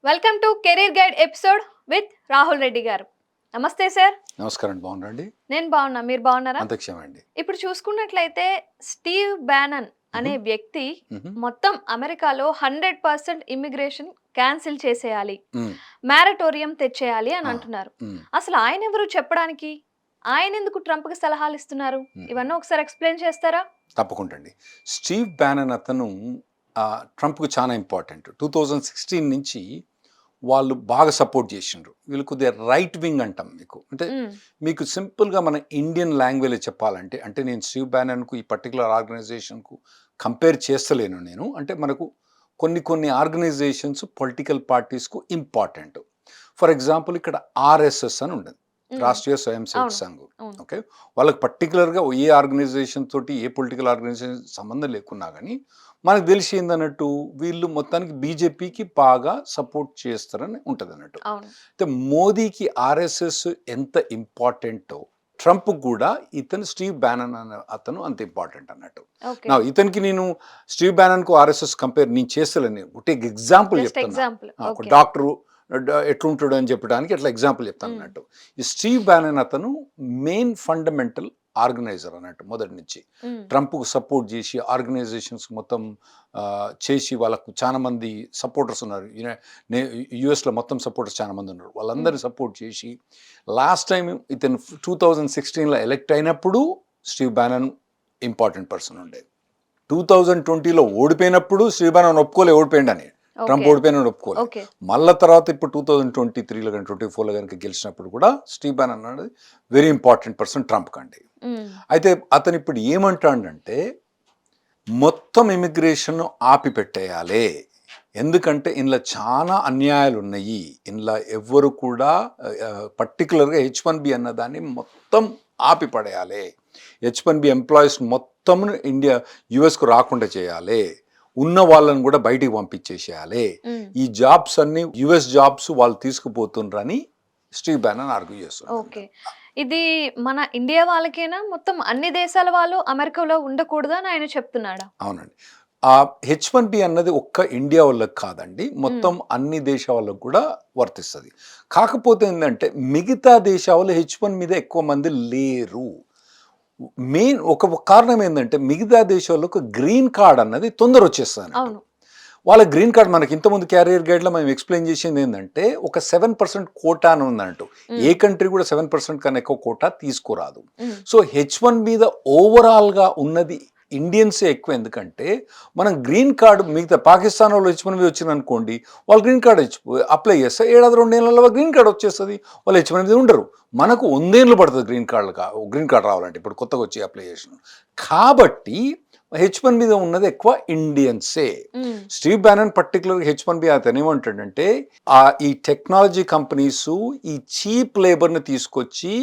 Welcome to career guide episode with Rahul Reddy గారు. నమస్తే sir. నమస్కారం. బాగున్నారండి? నేను బాగున్నా, మీరు బాగున్నారా? అంతక్షేమండి. ఇప్పుడు చూసుకున్నట్లయితే స్టీవ్ బ్యానన్ అనే హుహు. వ్యక్తి హుహు. మొత్తం అమెరికాలో 100% ఇమ్మిగ్రేషన్ క్యాన్సిల్ చేసేయాలి, హ్మ్. మ్యారటోరియం తెచ్చేయాలి అని ఆ! అంటున్నారు. హ్మ్. అసలు ఆయన ఎవరు చెప్పడానికి? ఆయన ఎందుకు ట్రంప్కి సలహాలు ఇస్తున్నారు? హ్మ్. ఇవన్నీ ఒకసారి ఎక్స్ప్లెయిన్ చేస్తారా? తప్పకుండా అండి. స్టీవ్ బ్యానన్ అతను ట్రంప్‌కి చాలా ఇంపార్టెంట్. 2016 నుంచి వాళ్ళు బాగా సపోర్ట్ చేసిండ్రు. వీళ్ళు కొద్దిగా రైట్ వింగ్ అంటాం మీకు. అంటే మ్మ్. మీకు సింపుల్‌గా మన ఇండియన్ లాంగ్వేజ్‌లో చెప్పాలంటే, అంటే నేను స్టీవ్ బ్యానన్‌కు ఈ పర్టిక్యులర్ ఆర్గనైజేషన్‌కు కంపేర్ చేస్తలేను నేను. అంటే మనకు కొన్ని ఆర్గనైజేషన్స్ పొలిటికల్ పార్టీస్‌కు ఇంపార్టెంట్. ఫర్ ఎగ్జాంపుల్ ఇక్కడ ఆర్ఎస్ఎస్ అని ఉండేది. మ్మ్. రాష్ట్రీయ స్వయం సేవక్ అవును, సంఘ్. అవును. ఓకే. వాళ్ళకి పర్టిక్యులర్‌గా ఏ ఆర్గనైజేషన్ తోటి, ఏ పొలిటికల్ ఆర్గనైజేషన్ సంబంధం లేకున్నా గానీ, మనకు తెలిసి ఏందన్నట్టు వీళ్ళు మొత్తానికి బీజేపీకి బాగా సపోర్ట్ చేస్తారని ఉంటదన్నట్టు. అవును. అయితే మోదీకి ఆర్ఎస్ఎస్ ఎంత ఇంపార్టెంటో, ట్రంప్ కూడా ఇతను స్టీవ్ బ్యానన్ అనే అతను అంత ఇంపార్టెంట్ అన్నట్టు. ఓకే. ఇతనికి నేను స్టీవ్ బ్యానన్‌కు ఆర్ఎస్ఎస్ కంపేర్ నేను చేస్తలేను. ఒకటే ఎగ్జాంపుల్ జస్ట్ చెప్తున్నా. ఎగ్జాంపుల్. ఒక ఓకే. డాక్టరు ఎట్లుంటాడు అని చెప్పడానికి అట్లా ఎగ్జాంపుల్ చెప్తాను మ్మ్. అన్నట్టు. ఈ స్టీవ్ బ్యానన్ అతను మెయిన్ ఫండమెంటల్ ఆర్గనైజర్ అన్నట్టు మొదటి నుంచి. మ్మ్. ట్రంప్‌కు సపోర్ట్ చేసి ఆర్గనైజేషన్స్ మొత్తం చేసి వాళ్ళకు చాలా మంది సపోర్టర్స్ ఉన్నారు. యూఎస్‌లో మొత్తం సపోర్టర్స్ చాలా మంది ఉన్నారు. వాళ్ళందరిని సపోర్ట్ చేసి లాస్ట్ టైమ్ ఇతను 2016లో ఎలక్ట్ అయినప్పుడు స్టీవ్ బ్యానన్ ఇంపార్టెంట్ పర్సన్ ఉండేది. 2020లో ఓడిపోయినప్పుడు స్టీవ్ బ్యానన్ ఓడిపోయిండని. Trump okay. ఓడిపోయినాడు ఒప్పుకోలే. ఓకే. మళ్ళా తర్వాత ఇప్పుడు 2023లో గాని 24లో గనుక గెలిచినప్పుడు కూడా స్టీవ్ బ్యానన్ అనేది వెరీ ఇంపార్టెంట్ పర్సన్ ట్రంప్ కండి. మ్మ్. అయితే అతను ఇప్పుడు ఏమంటాడంటే మొత్తం ఇమిగ్రేషన్ ఆపి పెట్టేయాలి. ఎందుకంటే ఇందులో చాలా అన్యాయాలు ఉన్నాయి. ఇందులో ఎవ్వరు కూడా పర్టికులర్‌గా H1B అన్నదాన్ని మొత్తం ఆపి పడేయాలి. H1B ఎంప్లాయీస్ మొత్తమును యూఎస్‌కు రాకుండా చేయాలి. ఉన్న వాళ్ళని కూడా బయటికి పంపించేసేయాలి. మ్మ్. ఈ జాబ్స్ అన్నీ యూఎస్ జాబ్స్ వాళ్ళు తీసుకుపోతుండ్రని స్టీవ్ బ్యానన్ ఆర్గ్యూ చేస్తున్నాడు. ఓకే. ఇది మన ఇండియా వాళ్ళకేనా? మొత్తం అన్ని దేశాల వాళ్ళు అమెరికాలో ఉండకూడదు అని ఆయన చెప్తున్నాడా? అవునండి. H1B అన్నది ఒక్క ఇండియా వాళ్ళకి కాదండి. హ్మ్. మొత్తం అన్ని దేశాల వాళ్ళకి కూడా వర్తిస్తది. కాకపోతే ఏందంటే మిగతా దేశాలు H1 మీద ఎక్కువ మంది లేరు. మెయిన్ ఒక కారణం ఏందంటే మిగతా దేశాలకు గ్రీన్ కార్డ్ అన్నది తొందర వచ్చేస్తదన్నట్టు. అవును. వాళ్ళ గ్రీన్ కార్డ్ మనకి ఇంతకుముందు క్యారియర్ గైడ్‌లో మనం ఎక్స్‌ప్లెయిన్ చేసింది ఏందంటే ఒక 7% కోటా అని ఉందన్నట్టు. ఏ హ్మ్. కంట్రీ కూడా 7% కన్నా ఎక్కువ కోటా తీసుకోరాదు. హ్మ్. సో H1 మీద ఓవరాల్‌గా ఉన్నది ఇండియన్సే ఎక్కువ. ఎందుకంటే మనం గ్రీన్ కార్డ్ మిగతా పాకిస్తాన్ వాళ్ళు H1 మీద వచ్చిందనుకోండి, వాళ్ళు గ్రీన్ కార్డ్ అప్లై చేస్తే ఏడాది 2 ఏళ్లలో గ్రీన్ కార్డ్ వచ్చేస్తది. వాళ్ళు H1 మీద ఉండరు. మనకు 100 ఏళ్ళు పడుతుంది గ్రీన్ కార్డ్ రావాలంటే ఇప్పుడు కొత్తగా వచ్చి అప్లికేషన్. కాబట్టి H1 మీద ఉన్నది ఎక్కువ ఇండియన్సే. హ్మ్. స్టీవ్ బ్యానన్ పర్టికులర్‌గా H1B అతను ఏమంటాడంటే ఈ టెక్నాలజీ కంపెనీసు ఈ చీప్ లేబర్‌ని తీసుకొచ్చి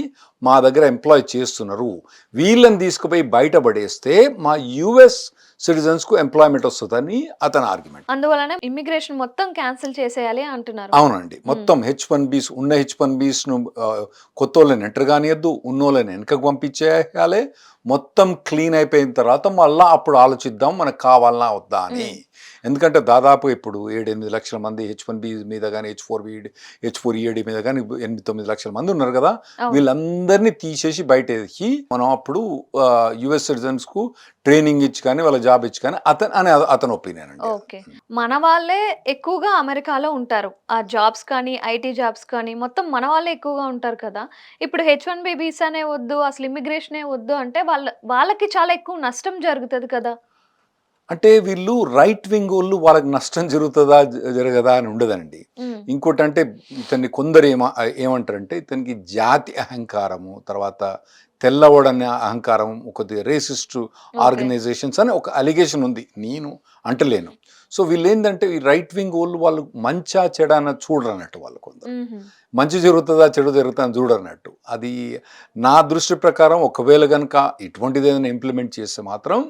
మా దగ్గర ఎంప్లాయ్ చేస్తున్నారు. వీళ్ళని తీసుకుపోయి బయట పడేస్తే మా యూఎస్ సిటిజన్స్‌కు ఎంప్లాయ్‌మెంట్ వస్తదని అతని ఆర్గ్యుమెంట్. అందువలన ఇమ్మిగ్రేషన్ మొత్తం క్యాన్సిల్ చేసేయాలి అంటున్నారు. అవునండి. హ్మ్. మొత్తం H1Bస్‌ను కొత్తోళ్ళని ఎంటర్ కానియద్దు. ఉన్నోళ్ళని వెనకకు పంపించేయాలి. మొత్తం క్లీన్ అయిపోయిన తర్వాత మళ్ళా అప్పుడు ఆలోచిద్దాం మనకు కావాలనా వద్దా అని. హ్మ్. ఎందుకంటే దాదాపు ఇప్పుడు 7, 8 లక్షల మంది H1B మీద గాని, H4EAD మీద గాని 8, 9 లక్షల మంది ఉన్నారు కదా! అవును. వీళ్ళందరినీ తీసేసి బయటేసి మనం అప్పుడు యూఎస్ సిటిజన్స్‌కు ట్రైనింగ్ ఇచ్చి కానీ, వాళ్ళ జాబ్ ఇచ్చి కానీ అతని ఒపీనియన్ అండి. ఓకే. మన వాళ్ళే ఎక్కువగా అమెరికాలో ఉంటారు. ఆ జాబ్స్ కానీ, ఐటీ జాబ్స్ కానీ మొత్తం మన వాళ్ళే ఎక్కువగా ఉంటారు కదా! ఇప్పుడు H1B వీసానే వద్దు, అసలు ఇమ్మిగ్రేషనే వద్దు అంటే వాళ్ళకి చాలా ఎక్కువ నష్టం జరుగుతది కదా! అంటే వీళ్ళు రైట్ వింగోళ్ళు వాళ్ళకి నష్టం జరుగుతుందా జరగదా అని ఉండదండి. హ్మ్. ఇంకోటంటే ఇతన్ని కొందరు ఏమంటారంటే ఇతనికి జాతి అహంకారము, తర్వాత తెల్లవాడనే అహంకారం, కొద్దిగా రేసిస్ట్ ఓకే. ఆర్గనైజేషన్స్ అని ఒక అలిగేషన్ ఉంది. నేను అంటలేను. సో వీళ్ళేందంటే ఈ రైట్ వింగ్ వాళ్ళు మంచా చెడా అన్నది చూడరన్నట్టు వాళ్ళు కొందరు. హుహు. మంచి జరుగుతుందా చెడు జరుగుతుందా అని చూడరన్నట్టు. అది నా దృష్టి ప్రకారం ఒకవేళ గనుక ఇటువంటిది ఏదైనా ఇంప్లిమెంట్ చేస్తే మాత్రం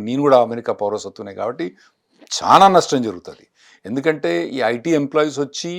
నేను కూడా అమెరికా పౌరసత్వనే కాబట్టి చాలా నష్టం జరుగుతుంది. ఎందుకంటే ఈ ఐటీ ఎంప్లాయీస్ వచ్చి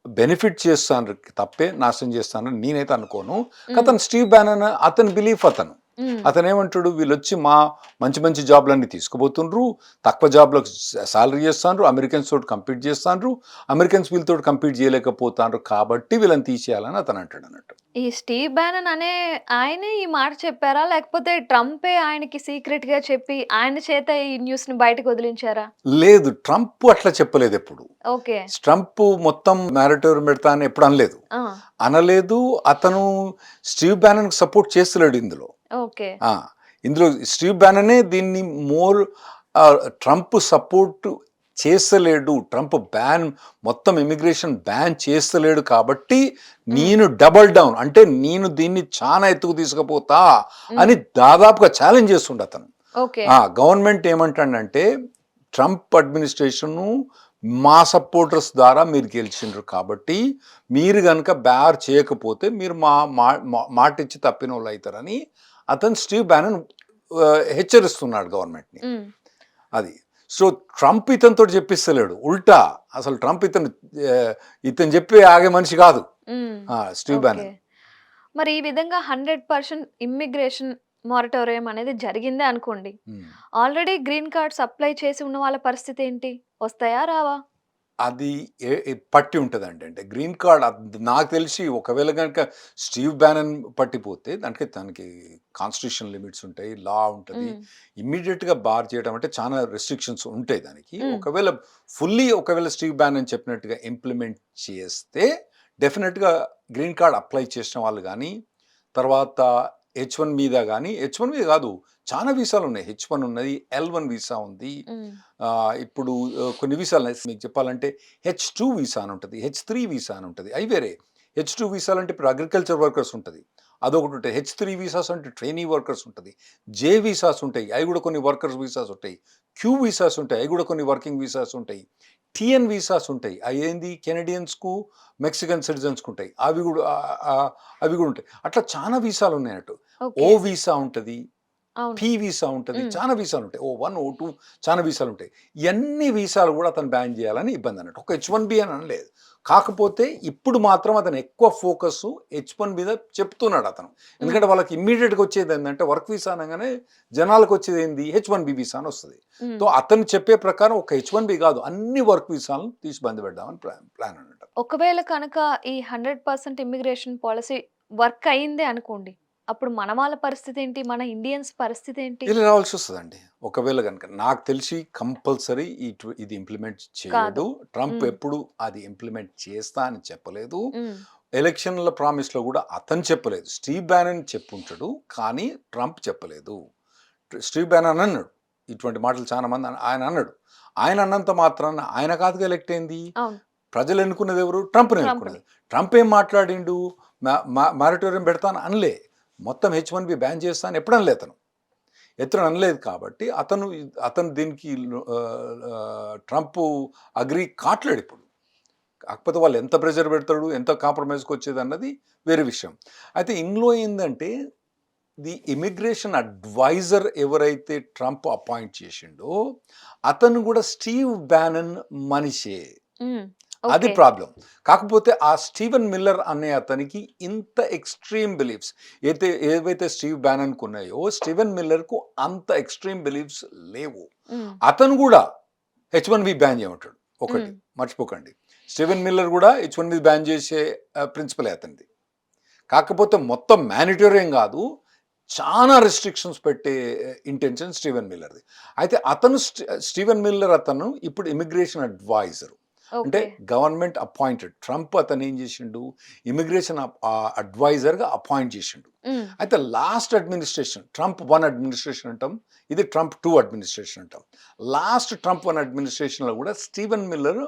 బెనిఫిట్ చేస్తాను తప్పే నాశనం చేస్తానని నేనైతే అనుకోను. హ్మ్. అతను స్టీవ్ బ్యానన్ అతని బిలీఫ్ అతను. హ్మ్. అతనేమంటాడు, వీళ్ళొచ్చి మా మంచి మంచి జాబ్లన్నీ తీసుకుపోతుండ్రు, తక్కువ జాబ్లకు సాలరీ చేస్తాండ్రు, అమెరికన్స్ తోటి కంపీట్ చేస్తాండ్రు, అమెరికన్స్ వీళ్ళతో కంపీట్ చేయలేకపోతాండ్రు కాబట్టి వీళ్ళని తీసేయాలని అతను అంటాడు అన్నట్టు. ఈ స్టీవ్ బ్యానన్ అనే ఆయనే ఈ మాట చెప్పారా? లేకపోతే ట్రంపే ఆయనకి సీక్రెట్‌గా చెప్పి ఆయన చేత ఈ న్యూస్‌ని బయటకు వదిలించారా? లేదు, ట్రంప్ అట్లా చెప్పలేదు ఎప్పుడు. ఓకే. ట్రంప్ మొత్తం మారిటోరియం పెడతా అని ఎప్పుడు అనలేదు. ఆ! అనలేదు. అతను స్టీవ్ బ్యానన్‌కి సపోర్ట్ చేస్తలేడు ఇందులో. ఓకే. ఆ! ఇందులో స్టీవ్ బ్యాననే దీన్ని మోర్ ట్రంప్ సపోర్ట్ చేస్తలేడు. ట్రంప్ మొత్తం ఇమిగ్రేషన్ బ్యాన్ చేస్తలేడు కాబట్టి హ్మ్. నేను డబుల్ డౌన్ అంటే నేను దీన్ని చాలా ఎత్తుకు తీసుకుపోతా అని హ్మ్. దాదాపుగా ఛాలెంజ్ చేస్తుండు అతను. ఓకే. గవర్నమెంట్ ఏమంటాడంటే ట్రంప్ అడ్మినిస్ట్రేషను మా సపోర్టర్స్ ద్వారా మీరు గెలిచిండ్రు కాబట్టి మీరు గనక బ్యార్ చేయకపోతే మీరు మాట ఇచ్చి తప్పిన వాళ్ళు అవుతారని అతను స్టీవ్ బ్యానన్ హెచ్చరిస్తున్నాడు గవర్నమెంట్ని. హ్మ్. అది. సో ట్రంప్ ఇతనితో చెప్పిస్తలేడు, ఉల్టా అసలు ట్రంప్ ఇతను చెప్పి ఆగే మనిషి కాదు హ్మ్. Steve okay. బ్యానన్. మరి ఈ విధంగా 100% ఇమ్మిగ్రేషన్ మొరటోరియం అనేది జరిగిందే అనుకోండి. ఉమ్. ఆల్రెడీ గ్రీన్ కార్డ్స్ అప్లై చేసి ఉన్న వాళ్ళ పరిస్థితి ఏంటి? వస్తాయా? రావా? అది పట్టి ఉంటుందండి. అంటే గ్రీన్ కార్డ్ నాకు తెలిసి ఒకవేళ కనుక స్టీవ్ బ్యానన్ పట్టిపోతే తనకి కాన్స్టిట్యూషన్ లిమిట్స్ ఉంటాయి, లా ఉంటుంది. హ్మ్. ఇమ్మీడియట్గా బార్ చేయడం అంటే చాలా రెస్ట్రిక్షన్స్ ఉంటాయి దానికి. హ్మ్. ఒకవేళ స్టీవ్ బ్యానన్ చెప్పినట్టుగా ఇంప్లిమెంట్ చేస్తే డెఫినెట్గా గ్రీన్ కార్డ్ అప్లై చేసిన వాళ్ళు కానీ, తర్వాత H1 మీద కానీ, H1 మీద కాదు, చాలా వీసాలు ఉన్నాయి. H1 ఉన్నది, L1 వీసా ఉంది. హ్మ్. ఇప్పుడు కొన్ని వీసాలు మీకు చెప్పాలంటే H2 వీసా అని ఉంటుంది, H3 వీసా అని ఉంటుంది. అవి వేరే. H2 వీసాలు అంటే ఇప్పుడు అగ్రికల్చర్ వర్కర్స్ ఉంటుంది, అదొకటి ఉంటుంది. H3 వీసాస్ అంటే ట్రైనీ వర్కర్స్ ఉంటుంది. జే వీసాస్ ఉంటాయి, అవి కూడా కొన్ని వర్కర్స్ వీసాస్ ఉంటాయి. క్యూ వీసాస్ ఉంటాయి, అవి కూడా కొన్ని వర్కింగ్ వీసాస్ ఉంటాయి. టీఎన్ వీసాస్ ఉంటాయి, అవి ఏంది కెనడియన్స్కు మెక్సికన్ సిటిజన్స్కి ఉంటాయి. అవి కూడా ఉంటాయి. అట్లా చాలా వీసాలు ఉన్నాయి అన్నట్టు. ఓ ఓకే. వీసా ఉంటుంది, అవును. పీ వీసా ఉంటుంది, హ్మ్. చాలా వీసాలు ఉంటాయి. O1, O2 చాలా వీసాలు ఉంటాయి. ఇవన్నీ వీసాలు కూడా అతను బ్యాన్ చేయాలని ఇబ్బంది అన్నట్టు. ఒక H1B అని అనలేదు. కాకపోతే ఇప్పుడు మాత్రం అతను ఎక్కువ ఫోకస్ H1 మీద చెప్తున్నాడు అతను. ఎందుకంటే వాళ్ళకి ఇమ్మీడియట్గా వచ్చేది ఏంటంటే వర్క్ వీసా అనగానే జనాలకు వచ్చేది ఏంది, H1B వీసా అని వస్తుంది. హ్మ్. సో అతను చెప్పే ప్రకారం ఒక H1B కాదు, అన్ని వర్క్ వీసాలను తీసి బంద్ పెడదామని ప్లాన్ అన్నట్టు. ఒకవేళ కనుక ఈ 100% ఇమ్మిగ్రేషన్ పాలిసీ వర్క్ అయిందే అనుకోండి. అప్పుడు మన వాళ్ళ పరిస్థితి ఏంటి? మన ఇండియన్స్ పరిస్థితి ఏంటి? ఇలా రావాల్సి వస్తుందండి. ఒకవేళ కనుక నాకు తెలిసి కంపల్సరీ ఇది ఇంప్లిమెంట్ కాదు. చేయడు. ట్రంప్ హ్మ్. ఎప్పుడు అది ఇంప్లిమెంట్ చేస్తా అని చెప్పలేదు. హ్మ్. ఎలక్షన్ల ప్రామిస్లో కూడా అతను చెప్పలేదు. స్టీవ్ బ్యానన్ చెప్పుంటాడు, కానీ ట్రంప్ చెప్పలేదు. స్టీవ్ బ్యానన్ అన్నాడు ఇటువంటి మాటలు, చాలా మంది ఆయన అన్నాడు. ఆయన అన్నంత మాత్రాన ఆయన కాదుగా ఎలక్ట్ అయింది. అవును. ప్రజలు ఎన్నుకున్నది ఎవరు? ట్రంప్ని ట్రంప్‌ని. ఎన్నుకున్నది. ట్రంప్ ఏం మాట్లాడిండు? మారిటోరియం పెడతాను అనలే. మొత్తం H1B బ్యాన్ చేస్తాను ఎప్పుడు అనలే అతను. ఎత్తున అనలేదు కాబట్టి అతను దీనికి ట్రంప్ అగ్రీ కావట్లేడు ఇప్పుడు. కాకపోతే వాళ్ళు ఎంత ప్రెషర్ పెడతాడు, ఎంత కాంప్రమైజ్కి వచ్చేది అన్నది వేరే విషయం. అయితే ఇందులో ఏంటంటే ది ఇమిగ్రేషన్ అడ్వైజర్ ఎవరైతే ట్రంప్ అపాయింట్ చేసిండో అతను కూడా స్టీవ్ బ్యానన్ మనిషే. హ్మ్. అది ఓకే. ప్రాబ్లం. కాకపోతే ఆ స్టీవెన్ మిల్లర్ అనే అతనికి ఇంత ఎక్స్‌ట్రీమ్ బిలీఫ్స్ ఏవైతే స్టీవ్ బ్యానన్‌కు ఉన్నాయో, స్టీవెన్ మిల్లర్‌కు అంత ఎక్స్‌ట్రీమ్ బిలీఫ్స్ లేవు. హ్మ్. అతను కూడా H1B బ్యాన్ చేయమంటాడు. ఒకటి హ్మ్. మర్చిపోకండి. స్టీవెన్ మిల్లర్ కూడా H1B బ్యాన్ చేసే ప్రిన్సిపలే అతనిది. కాకపోతే మొత్తం మానిటోరియం కాదు, చాలా రెస్ట్రిక్షన్స్ పెట్టే ఇంటెన్షన్ స్టీవెన్ మిల్లర్‌ది. అయితే స్టీవెన్ మిల్లర్ అతను ఇప్పుడు ఇమిగ్రేషన్ అడ్వైజర్. అంటే ఓకే. Government appointed. ట్రంప్ అతను ఏం చేసిండు, ఇమిగ్రేషన్ అడ్వైజర్గా అపాయింట్ చేసిండు. హ్మ్. అయితే లాస్ట్ అడ్మినిస్ట్రేషన్, ట్రంప్ 1 అడ్మినిస్ట్రేషన్ అంటాం, ఇది ట్రంప్ 2 అడ్మినిస్ట్రేషన్ అంటాం. లాస్ట్ ట్రంప్ 1 అడ్మినిస్ట్రేషన్లో కూడా స్టీవెన్ మిల్లర్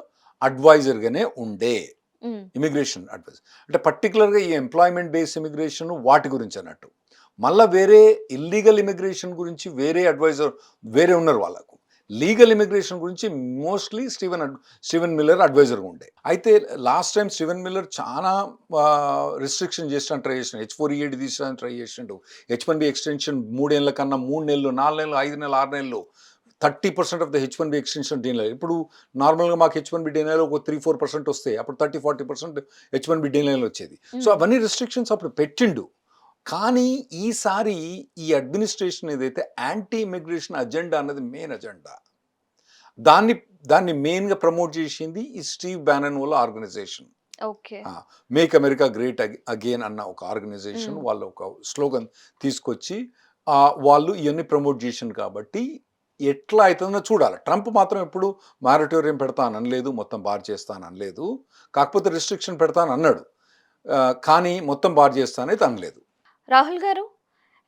అడ్వైజర్గానే ఉండే. హ్మ్. ఇమిగ్రేషన్ అడ్వైజ్ అంటే పర్టికులర్గా ఈ ఎంప్లాయ్మెంట్ బేస్డ్ ఇమిగ్రేషన్ వాటి గురించి అన్నట్టు. మళ్ళీ వేరే ఇల్లీగల్ ఇమిగ్రేషన్ గురించి వేరే అడ్వైజర్ వేరే ఉన్నారు వాళ్ళకు. లీగల్ ఇమిగ్రేషన్ గురించి మోస్ట్లీ స్టీవెన్ మిల్లర్ అడ్వైజర్గా ఉండే. అయితే లాస్ట్ టైం స్టీవెన్ మిల్లర్ చాలా రిస్ట్రిక్షన్ చేసడానికి ట్రై చేసిండు. H4EAD తీసడానికి ట్రై చేసిండు. H1B ఎక్స్టెన్షన్ 3 ఏళ్ళ కన్నా 3 నెలలు, 4 నెలలు, 5 నెలలు, 6 నెలలు, 30% of the H1B extension dealer. ఇప్పుడు నార్మల్గా మాకు H1B డీలర్ ఒక 3-4% వస్తాయి, అప్పుడు 30-40% H1B డీలర్ వచ్చేది. సో హ్మ్. అవన్నీ రిస్ట్రిక్షన్స్ అప్పుడు పెట్టిండు. కానీ ఈసారి ఈ అడ్మినిస్ట్రేషన్ ఏదైతే యాంటీ ఇమిగ్రేషన్ అజెండా అన్నది మెయిన్ అజెండా. దాన్ని దాన్ని మెయిన్గా ప్రమోట్ చేసింది ఈ స్టీవ్ బ్యానన్ వాళ్ళ organisation. Okay. Make America great again అన్న ఒక ఆర్గనైజేషన్ వాళ్ళు ఒక స్లోగన్ తీసుకొచ్చి వాళ్ళు ఇవన్నీ ప్రమోట్ చేసింది. కాబట్టి ఎట్లా అవుతుందో చూడాలి. ట్రంప్ మాత్రం ఎప్పుడు మారటోరియం పెడతాను అనలేదు, మొత్తం బార్ చేస్తాను అనలేదు. కాకపోతే రిస్ట్రిక్షన్ పెడతాను అన్నాడు, కానీ మొత్తం బార్ చేస్తానైతే అనలేదు. రాహుల్ గారు,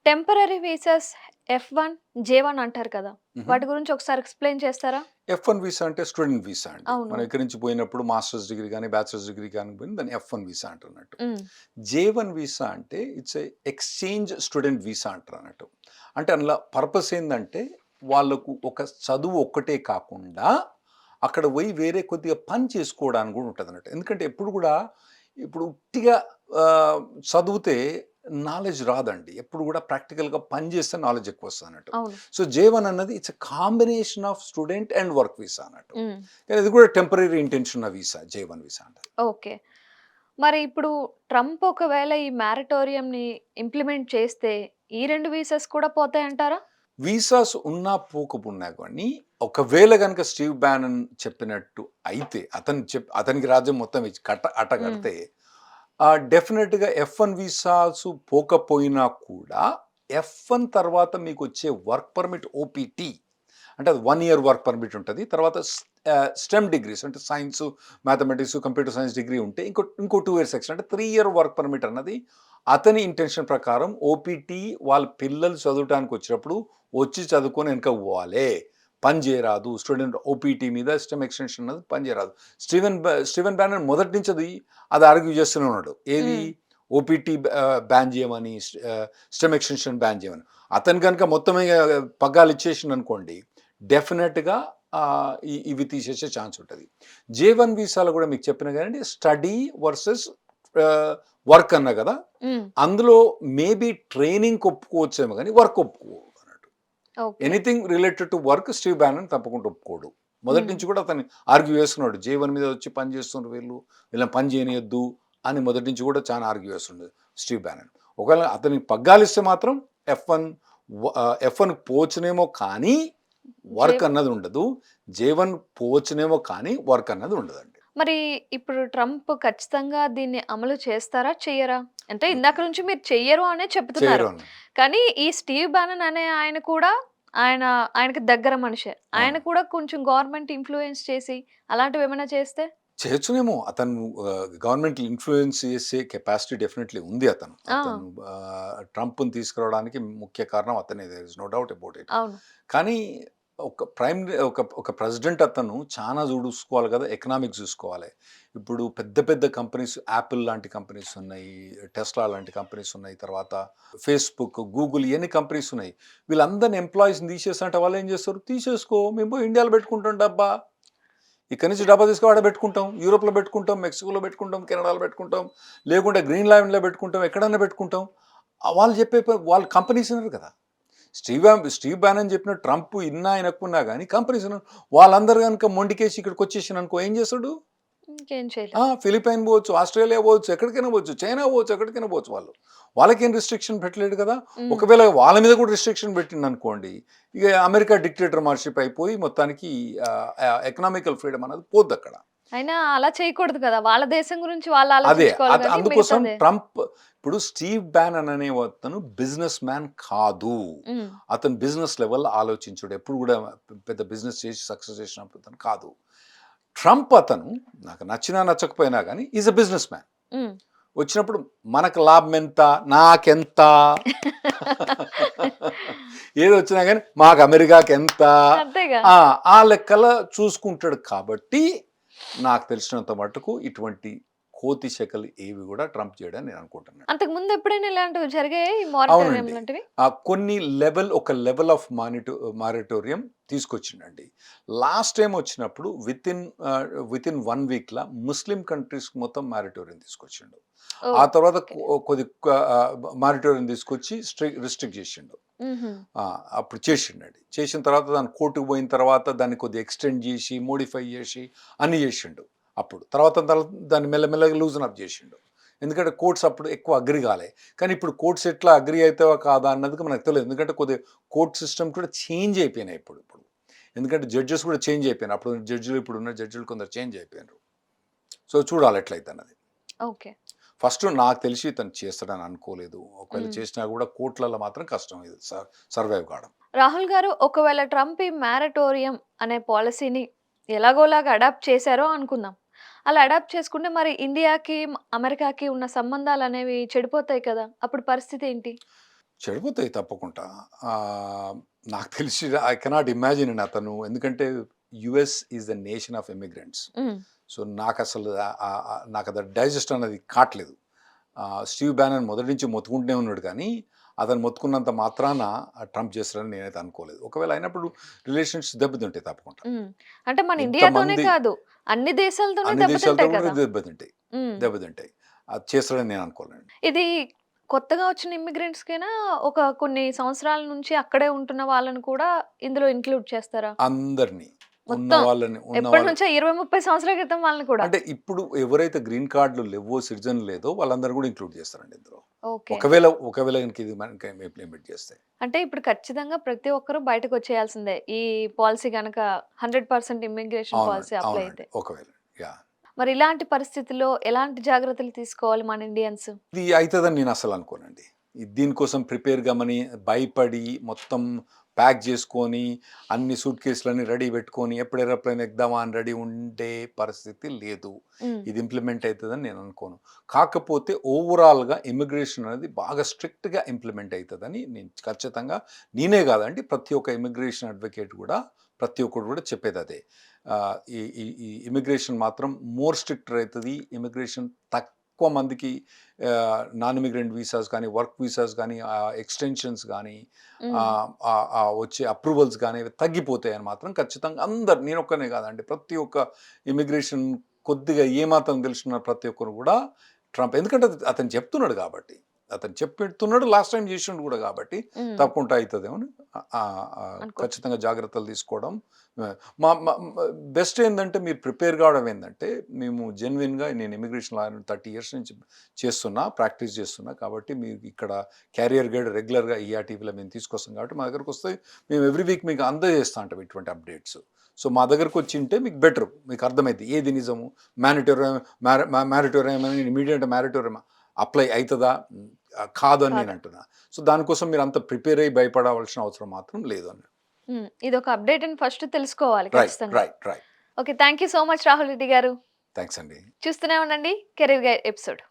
టెంపరరీ వీసాస్ F1, J1 అంటారు కదా, వాటి గురించి ఒకసారి ఎక్స్ప్లెయిన్ చేస్తారా? F1 వీసా అంటే స్టూడెంట్ వీసా అండి. అవును. మనం ఇక్కడి నుంచి పోయినప్పుడు మాస్టర్స్ డిగ్రీ కానీ బ్యాచిలర్స్ డిగ్రీ కానీ పోయింది దాన్ని F1 వీసా అంటున్నట్టు. మ్, J1 వీసా అంటే ఇట్స్ ఎక్స్చేంజ్ స్టూడెంట్ వీసా అంటారు అన్నట్టు. అంటే అందులో పర్పస్ ఏంటంటే వాళ్ళకు ఒక చదువు ఒక్కటే కాకుండా అక్కడ పోయి వేరే కొద్దిగా పని చేసుకోవడానికి కూడా ఉంటుంది అన్నట్టు. ఎందుకంటే ఎప్పుడు కూడా ఇప్పుడు ఉట్టిగా చదివితే నాలెడ్జ్ రాదండి. ఎప్పుడు కూడా ప్రాక్టికల్గా పని చేస్తే నాలెడ్జ్ ఎక్కువ వస్తుంది అన్నట్టు. అవును. సో J1 అన్నది it's a combination of student and work visa అన్నట్టు. మ్, కానీ ఇది కూడా టెంపరీ ఇంటెన్షన్ ఉన్న వీసా J1 వీసా అంటారు. ఓకే. మరి ఇప్పుడు ట్రంప్ ఒకవేళ ఈ మ్యారటోరియంని ఇంప్లిమెంట్ చేస్తే ఈ 2 వీసాస్ కూడా పోతాయంటారా? వీసాస్ ఉన్నా పోకపోయినా కానీ ఒకవేళ కనుక స్టీవ్ బ్యానన్ చెప్పినట్టు అయితే అతనికి రాజ్యం మొత్తం ఇచ్చి అట్టగడితే డెఫినెట్గా F1 వీసాస్ పోకపోయినా కూడా F1 తర్వాత మీకు వచ్చే వర్క్ పర్మిట్ OPT అంటే అది 1 year వర్క్ పర్మిట్ ఉంటుంది. తర్వాత స్టెమ్ డిగ్రీస్ అంటే science, mathematics, computer science degree ఉంటే ఇంకో 2 years ఎక్స్ట్రా అంటే 3 year వర్క్ పర్మిట్ అన్నది అతని ఇంటెన్షన్ ప్రకారం OPT వాళ్ళ పిల్లలు చదవటానికి వచ్చినప్పుడు వచ్చి చదువుకొని వెనక పోవాలి, పని చేయరాదు. స్టూడెంట్ OPT మీద స్టెమ్ ఎక్స్టెన్షన్ అన్నది పని చేయరాదు. స్టీవెన్ బ్యానన్ మొదటి నుంచి అది ఆర్గ్యూ చేస్తూనే ఉన్నాడు. ఏది OPT బ్యాన్ చేయమని, స్టెమ్ ఎక్స్టెన్షన్ బ్యాన్ చేయమని. అతను కనుక మొత్తమే పగ్గాలు ఇచ్చేసింది అనుకోండి, డెఫినెట్గా ఇవి తీసేసే ఛాన్స్ ఉంటుంది. J1 వీసాలో కూడా మీకు చెప్పిన కానీ స్టడీ వర్సెస్ వర్క్ అన్నా కదా, అందులో మేబీ ట్రైనింగ్ ఒప్పుకోవచ్చేమో కానీ వర్క్ ఒప్పుకో అన్నట్టు. Anything related to work Steve బ్యానన్ తప్పకుండా ఒప్పుకోడు. మొదటి నుంచి కూడా అతను ఆర్గ్యూ చేస్తున్నాడు, J1 మీద వచ్చి పని చేస్తున్నారు వీళ్ళని పని చేయనియద్దు అని మొదటి నుంచి కూడా చాలా ఆర్గ్యూ చేస్తున్నాడు స్టీవ్ బ్యానన్. ఒకవేళ అతనికి పగ్గాలిస్తే మాత్రం F1 పోవచ్చునేమో కానీ వర్క్ అన్నది ఉండదు. J1 పోవచ్చునేమో కానీ వర్క్ అన్నది ఉండదండి. మరి ఇప్పుడు ట్రంప్ ఖచ్చితంగా దీన్ని అమలు చేస్తారా, చెయ్యరా? అంటే ఇందాక నుంచి మీరు చెయ్యరు అనే చెప్తున్నారు, కానీ ఈ స్టీవ్ బ్యానన్ అనే ఆయన కూడా ఆయనకి దగ్గర మనిషే. ఆయన కూడా కొంచెం గవర్నమెంట్ ఇన్ఫ్లుయెన్స్ చేసి అలాంటివి ఏమైనా చేస్తే చేయొచ్చునేమో. అతను గవర్నమెంట్ ఇన్ఫ్లుయెన్స్ చేసే కెపాసిటీ డెఫినెట్లీ ఉంది. అతను ట్రంప్ని తీసుకురావడానికి ముఖ్య కారణం అతనే, there is no doubt about it. అవును. కానీ ఒక ప్రెసిడెంట్ అతను చాలా చూసుకోవాలి కదా, ఎకనామిక్స్ చూసుకోవాలి. ఇప్పుడు పెద్ద పెద్ద కంపెనీస్, యాపిల్ లాంటి కంపెనీస్ ఉన్నాయి, టెస్లా లాంటి కంపెనీస్ ఉన్నాయి, తర్వాత ఫేస్బుక్, గూగుల్, ఇవన్నీ కంపెనీస్ ఉన్నాయి. వీళ్ళందరినీ ఎంప్లాయీస్ని తీసేస్తుంటే వాళ్ళు ఏం చేస్తారు, తీసేసుకో మేము పోయి ఇండియాలో పెట్టుకుంటాం డబ్బా, ఇక్కడి నుంచి డబ్బా తీసుకు ఆడ పెట్టుకుంటాం, యూరోప్లో పెట్టుకుంటాం, మెక్సికోలో పెట్టుకుంటాం, కెనడాలో పెట్టుకుంటాం, లేకుంటే గ్రీన్లాండ్లో పెట్టుకుంటాం, ఎక్కడన్నా పెట్టుకుంటాం. వాళ్ళు చెప్పే వాళ్ళు కంపెనీస్ ఉన్నారు కదా. స్టీవ్ బ్యానన్ చెప్పిన ట్రంప్ ఇన్నా ఆయనకున్నా కానీ కంపెనీస్ వాళ్ళందరూ కనుక మొండికేసి ఇక్కడికి వచ్చేసిన అనుకో ఏం చేస్తాడు, ఇంకేం చేయలేదు. ఫిలిపైన్ పోవచ్చు, ఆస్ట్రేలియా పోవచ్చు, ఎక్కడికైనా పోవచ్చు, చైనా పోవచ్చు, ఎక్కడికైనా పోవచ్చు. వాళ్ళకేం రిస్ట్రిక్షన్ పెట్టలేడు కదా. ఒకవేళ వాళ్ళ మీద కూడా రిస్ట్రిక్షన్ పెట్టింది అనుకోండి, ఇక అమెరికా డిక్టేటర్షిప్ అయిపోయి మొత్తానికి ఎకనామికల్ ఫ్రీడమ్ అనేది పోద్ది అక్కడ. అయినా అలా చేయకూడదు కదా, వాళ్ళ దేశం గురించి వాళ్ళు అదే ఆలోచించుకోవాలి కానీ అందుకోసం మిగతాదే. ట్రంప్ ఇప్పుడు స్టీవ్ బ్యానన్ అనే అతను బిజినెస్ మ్యాన్ కాదు. అతను బిజినెస్ లెవెల్ ఆలోచించుడు, ఎప్పుడు కూడా పెద్ద బిజినెస్ చేసి సక్సెస్ చేసినప్పుడు అతను కాదు. ట్రంప్ అతను నాకు నచ్చినా నచ్చకపోయినా కానీ ఈజ్ అ బిజినెస్ మ్యాన్. వచ్చినప్పుడు మనకు లాభం ఎంత, నాకెంత, ఏది వచ్చినా కానీ మాకు అమెరికాకి ఎంత, అంతేగా. ఆ లెక్కల చూసుకుంటాడు. కాబట్టి నాకు తెలిసినంత మటుకు ఇటువంటి కోతి శకలు ఏవి కూడా ట్రంప్ చేయడానికి నేను అనుకుంటున్నాను. అంతకు ముందు ఎప్పుడైనా ఇలాంటివి జరిగాయి, మారిటోరియం లాంటివి? కొన్ని ఒక లెవెల్ ఆఫ్ మారిటోరియం తీసుకొచ్చిండండి. లాస్ట్ టైం వచ్చినప్పుడు with in 1 week Muslim countries మొత్తం మారిటోరియం తీసుకొచ్చిండు. ఆ తర్వాత కొద్ది మారిటోరియం తీసుకొచ్చి రిస్ట్రిక్ట్ చేసిండు. అప్పుడు చేసిండండి. చేసిన తర్వాత దాన్ని కోర్టుకు పోయిన తర్వాత దాన్ని కొద్దిగా ఎక్స్టెండ్ చేసి, మోడిఫై చేసి అన్ని చేసిండు. అప్పుడు తర్వాత దాన్ని మెల్లమెల్లగా లూజన్ అప్ చేసిండు. ఎందుకంటే కోర్ట్స్ అప్పుడు ఎక్కువ అగ్రి కాలే. కానీ ఇప్పుడు కోర్ట్స్ ఎట్లా అగ్రి అవుతావా కాదా అన్నది మనకు తెలియదు. ఎందుకంటే కొద్దిగా కోర్ట్ సిస్టమ్ కూడా చేంజ్ అయిపోయినాయి ఇప్పుడు. ఎందుకంటే జడ్జెస్ కూడా చేంజ్ అయిపోయినారు. అప్పుడు జడ్జిలు ఇప్పుడున్న జడ్జిలు కొందరు చేంజ్ అయిపోయినారు. సో చూడాలి ఎట్లయితే అన్నది. ఓకే. ఫస్ట్ నాకు తెలిసి ఇతను చేస్తాడని అనుకోలేదు. ఒకవేళ హ్మ్. చేసినా కూడా కోర్టులలో మాత్రం కష్టం ఇది సర్వైవ్ కావడం. రాహుల్ గారు ఒకవేళ ట్రంప్ ఈ మారటోరియం అనే పాలిసీని ఎలాగోలాగా అడాప్ట్ చేశారో అనుకుందాం. అలా అడాప్ట్ చేసుకుంటే మరి ఇండియాకి, అమెరికాకి ఉన్న సంబంధాలనేవి చెడిపోతాయి కదా! అప్పుడు పరిస్థితి ఏంటి? చెడిపోతాయి తప్పకుండా. నాకు తెలిసి ఐ కెనాట్ ఇమాజిన్ అండి అతను. ఎందుకంటే US is the nation of immigrants. హ్మ్. సో నాకసలు నాకు అది డైజెస్ట్ అనేది కాట్లేదు. స్టీవ్ బ్యానన్ మొదటి నుంచి మొత్తుకుంటూనే ఉన్నాడు కానీ, అతను మొత్తుకున్నంత మాత్రాన ట్రంప్ చేస్తాడని నేనైతే అనుకోలేదు. ఒకవేళ అయినప్పుడు రిలేషన్స్ దెబ్బతింటాయి తప్పకుండా. హ్మ్. అంటే మన ఇండియాతోనే ఇంతమంది కాదు, అన్ని దేశాలతోనే అన్ని దేశాలతో దెబ్బతింటాయి కూడా కదా! దెబ్బతింటాయి. హ్మ్. దెబ్బతింటాయి. అది చేస్తాడని నేను అనుకోలేండి. ఇది కొత్తగా వచ్చిన ఇమ్మిగ్రెంట్స్‌కేనా? ఒక కొన్ని సంవత్సరాల నుంచి అక్కడే ఉంటున్న వాళ్ళని కూడా ఇందులో ఇంక్లూడ్ చేస్తారా? అందరిని ఉన్న మొత్తం వాళ్ళని ఎప్పటినుంచో 20, 30 సంవత్సరాల క్రితం వాళ్ళని కూడా. అంటే ఇప్పుడు ఎవరైతే గ్రీన్ కార్డులు లేవో, సిటిజన్ లేదో వాళ్ళందరూ కూడా ఇంక్లూడ్ చేస్తారండి ఇందులో. ఓకే. ఒకవేళ గనుక ఇది మనకి ఇంప్లిమెంట్ చేస్తే. అంటే ఇప్పుడు ఖచ్చితంగా ప్రతి ఒక్కరు బయటకొచ్చేయాల్సిందే. ఈ పాలిసీ గనక 100% ఇమ్మిగ్రేషన్ అవునండి. పాలిసీ అప్లై అవునండి. అయితే. ఒకవేళ. యాహ్! మరి ఇలాంటి పరిస్థితుల్లో ఎలాంటి జాగ్రత్తలు తీసుకోవాలి మన ఇండియన్స్? ఇది అయితదని నేను అసలు అనుకోనండి. దీనికోసం ప్రిపేర్ కమ్మని భయపడి మొత్తం ప్యాక్ చేసుకొని అన్ని సూట్ కేసులన్నీ రెడీ పెట్టుకొని ఎప్పుడు ఏరోప్లేన్ ఎక్కుదామా అని రెడీ ఉండే పరిస్థితి లేదు. హ్మ్. ఇది ఇంప్లిమెంట్ అవుతుందని నేను అనుకోను. కాకపోతే ఓవరాల్‌గా ఇమిగ్రేషన్ అనేది బాగా స్ట్రిక్ట్‌గా ఇంప్లిమెంట్ అవుతుందని నేను ఖచ్చితంగా నేనే కాదండి ప్రతి ఒక్క ఇమిగ్రేషన్ అడ్వకేట్ కూడా ప్రతి ఒక్కడు కూడా చెప్పేది అదే. ఈ ఈ ఈ ఇమిగ్రేషన్ మాత్రం మోర్ స్ట్రిక్టర్ అవుతది. ఇమిగ్రేషన్ తక్కువ మందికి నాన్ ఇమిగ్రెంట్ వీసాస్ కానీ, వర్క్ వీసాస్ కానీ, ఎక్స్‌టెన్షన్స్ కానీ, హ్మ్. వచ్చే అప్రూవల్స్ కానీ అవి తగ్గిపోతాయని మాత్రం ఖచ్చితంగా అందరు నేనొక్కనే కాదండి. ప్రతి ఒక్క ఇమిగ్రేషన్ కొద్దిగా ఏమాత్రం తెలిసిన ప్రతి ఒక్కరు కూడా ట్రంప్ ఎందుకంటే అతను చెప్తున్నాడు కాబట్టి. అతను చెప్పెడుతున్నాడు. లాస్ట్ టైమ్ చేసిండు కూడా కాబట్టి హ్మ్. తప్పకుండా అయితదేమో అని అనుకోవచ్చు. ఖచ్చితంగా జాగ్రత్తలు తీసుకోవడం. మా మా బెస్ట్ ఏందంటే మీరు ప్రిపేర్ కావడం ఏందంటే, మేము జెన్యూన్‌గా నేను ఇమిగ్రేషన్ లాయర్‌ని 30 ఇయర్స్ నుంచి చేస్తున్నా, ప్రాక్టీస్ చేస్తున్నా. కాబట్టి మీకు ఇక్కడ క్యారియర్ గైడ్ రెగ్యులర్‌గా ఈఆర్‌టీవీలో మేము తీసుకొస్తాం కాబట్టి మా దగ్గరకొస్తే మేము ఎవ్రీ వీక్ మీకు అందజేస్తా ఉంటాం ఇటువంటి అప్డేట్స్. సో మా దగ్గరకొచ్చింటే మీకు బెటర్. మీకు అర్థమైద్ది. ఏది నిజము మ్యారిటోరియం అని ఇమ్మీడియేట్ మ్యారిటోరియం అప్లై అయితదా? కాదు అని నేను కాదా? అంటున్నా. సో దానికోసం మీరు అంత ప్రిపేర్ అయ్యి భయపడవలసిన అవసరం మాత్రం లేదు అని. హ్మ్. ఇదొక అప్డేట్ అని ఫస్ట్ తెలుసుకోవాలి రైట్. ఖచ్చితంగా. Right. Right. Okay. Thank you so much Rahul Reddy గారు. థాంక్స్ అండి. చూస్తూనే ఉండండి కెరీర్ గైడ్ ఎపిసోడ్.